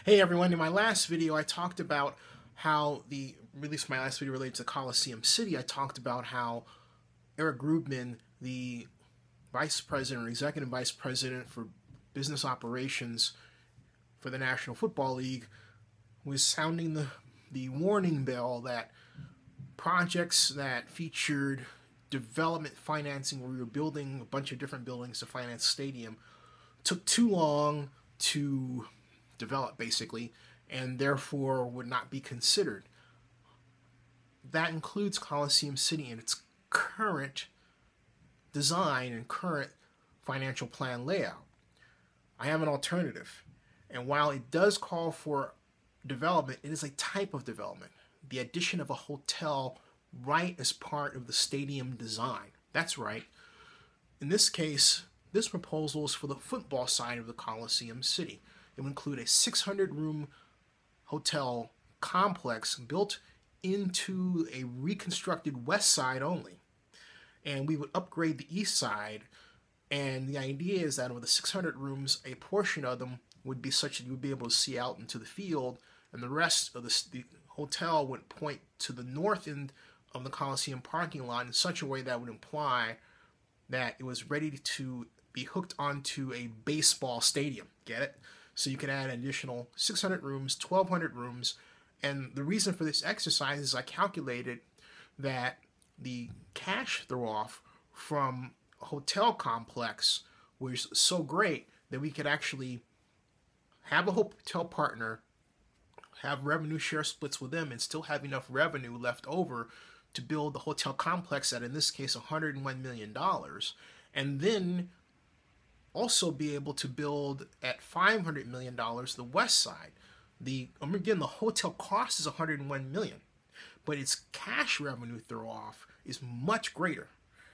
Hey everyone, in my last video I talked about how at least my last video related to Coliseum City, I talked about how Eric Grubman, the vice president or executive vice president for business operations for the National Football League, was sounding the warning bell that projects that featured development financing, where we were building a bunch of different buildings to finance stadium, took too long to develop, basically, and therefore would not be considered. That includes Coliseum City in its current design and current financial plan layout. I have an alternative, and while it does call for development, it is a type of development, the addition of a hotel right as part of the stadium design. That's right. In this case, this proposal is for the football side of the Coliseum City. It would include a 600-room hotel complex built into a reconstructed west side only. And we would upgrade the east side, and the idea is that of the 600 rooms, a portion of them would be such that you would be able to see out into the field, and the rest of the hotel would point to the north end of the Coliseum parking lot in such a way that would imply that it was ready to be hooked onto a baseball stadium. Get it? So you can add an additional 600 rooms, 1,200 rooms, and the reason for this exercise is I calculated that the cash throw-off from a hotel complex was so great that we could actually have a hotel partner, have revenue share splits with them, and still have enough revenue left over to build the hotel complex at, in this case, $101 million, and then also be able to build at $500 million the west side. Again, the hotel cost is $101 million, but its cash revenue throw-off is much greater.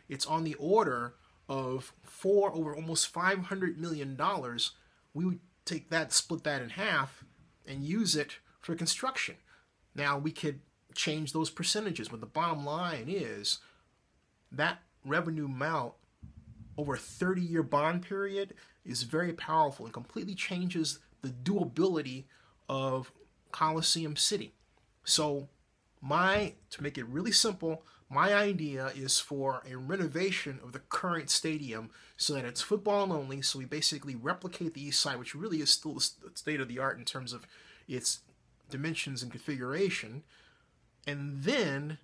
It's on the order of over almost $500 million. We would take that, split that in half, and use it for construction. Now, we could change those percentages, but the bottom line is that revenue amount over a 30-year bond period is very powerful and completely changes the doability of Coliseum City. So to make it really simple, my idea is for a renovation of the current stadium so that it's football only, so we basically replicate the east side, which really is still the state of the art in terms of its dimensions and configuration, and then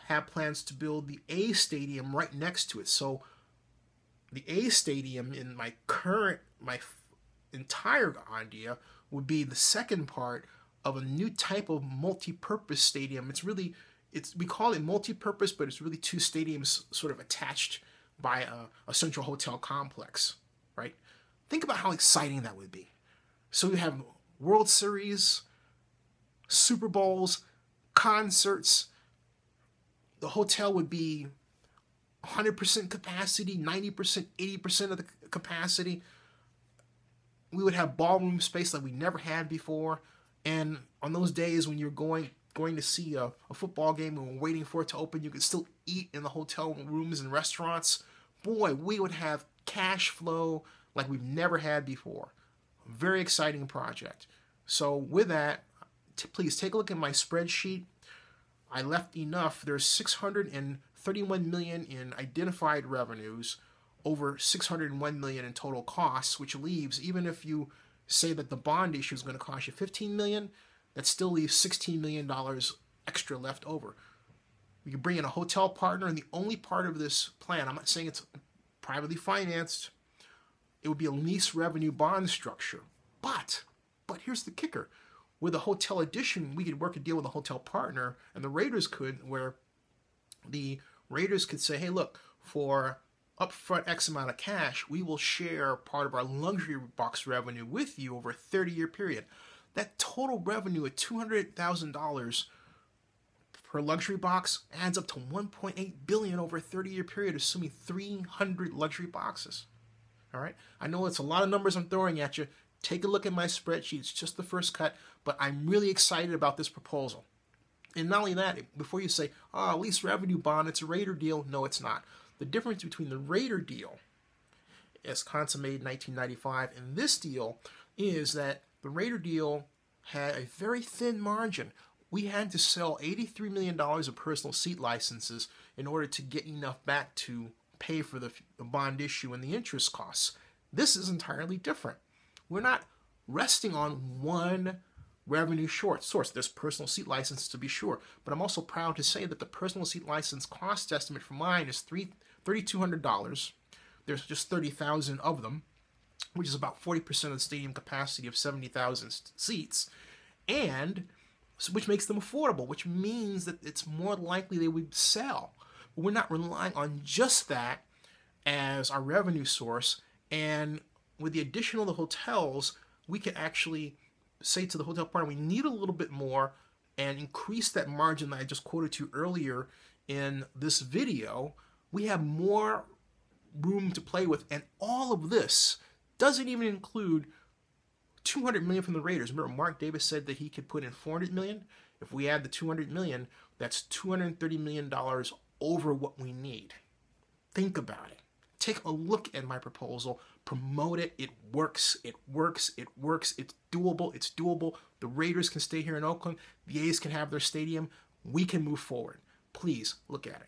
have plans to build the A stadium right next to it. So the A stadium in my entire idea would be the second part of a new type of multi-purpose stadium. We call it multi-purpose, but it's really two stadiums sort of attached by a central hotel complex, right? Think about how exciting that would be. So you have World Series, Super Bowls, concerts. The hotel would be 100% capacity, 90%, 80% of the capacity. We would have ballroom space like we never had before. And on those days when you're going to see a football game and we're waiting for it to open, you could still eat in the hotel rooms and restaurants. Boy, we would have cash flow like we've never had before. A very exciting project. So with that, please take a look at my spreadsheet. I left enough. There's $631 million in identified revenues, over $601 million in total costs, which leaves, even if you say that the bond issue is going to cost you $15 million, that still leaves $16 million extra left over. We can bring in a hotel partner, and the only part of this plan, I'm not saying it's privately financed, it would be a lease revenue bond structure. But here's the kicker. With a hotel addition, we could work a deal with a hotel partner, and the Raiders could, where the Raiders could say, hey, look, for upfront X amount of cash, we will share part of our luxury box revenue with you over a 30-year period. That total revenue at $200,000 per luxury box adds up to $1.8 billion over a 30-year period, assuming 300 luxury boxes. All right? I know it's a lot of numbers I'm throwing at you. Take a look at my spreadsheet. It's just the first cut, but I'm really excited about this proposal. And not only that, before you say, lease revenue bond, it's a Raider deal. No, it's not. The difference between the Raider deal, as consummated in 1995, and this deal is that the Raider deal had a very thin margin. We had to sell $83 million of personal seat licenses in order to get enough back to pay for the bond issue and the interest costs. This is entirely different. We're not resting on one revenue source. There's personal seat licenses to be sure, but I'm also proud to say that the personal seat license cost estimate for mine is $3,200. There's just 30,000 of them, which is about 40% of the stadium capacity of 70,000 seats, and which makes them affordable, which means that it's more likely they would sell. But we're not relying on just that as our revenue source, and with the addition of the hotels, we can actually say to the hotel partner, we need a little bit more and increase that margin that I just quoted to you earlier in this video. We have more room to play with, and all of this doesn't even include $200 million from the Raiders. Remember, Marc Davis said that he could put in $400 million. If we add the $200 million, that's $230 million over what we need. Think about it. Take a look at my proposal. Promote it. It works. It works. It works. It's doable. It's doable. The Raiders can stay here in Oakland. The A's can have their stadium. We can move forward. Please look at it.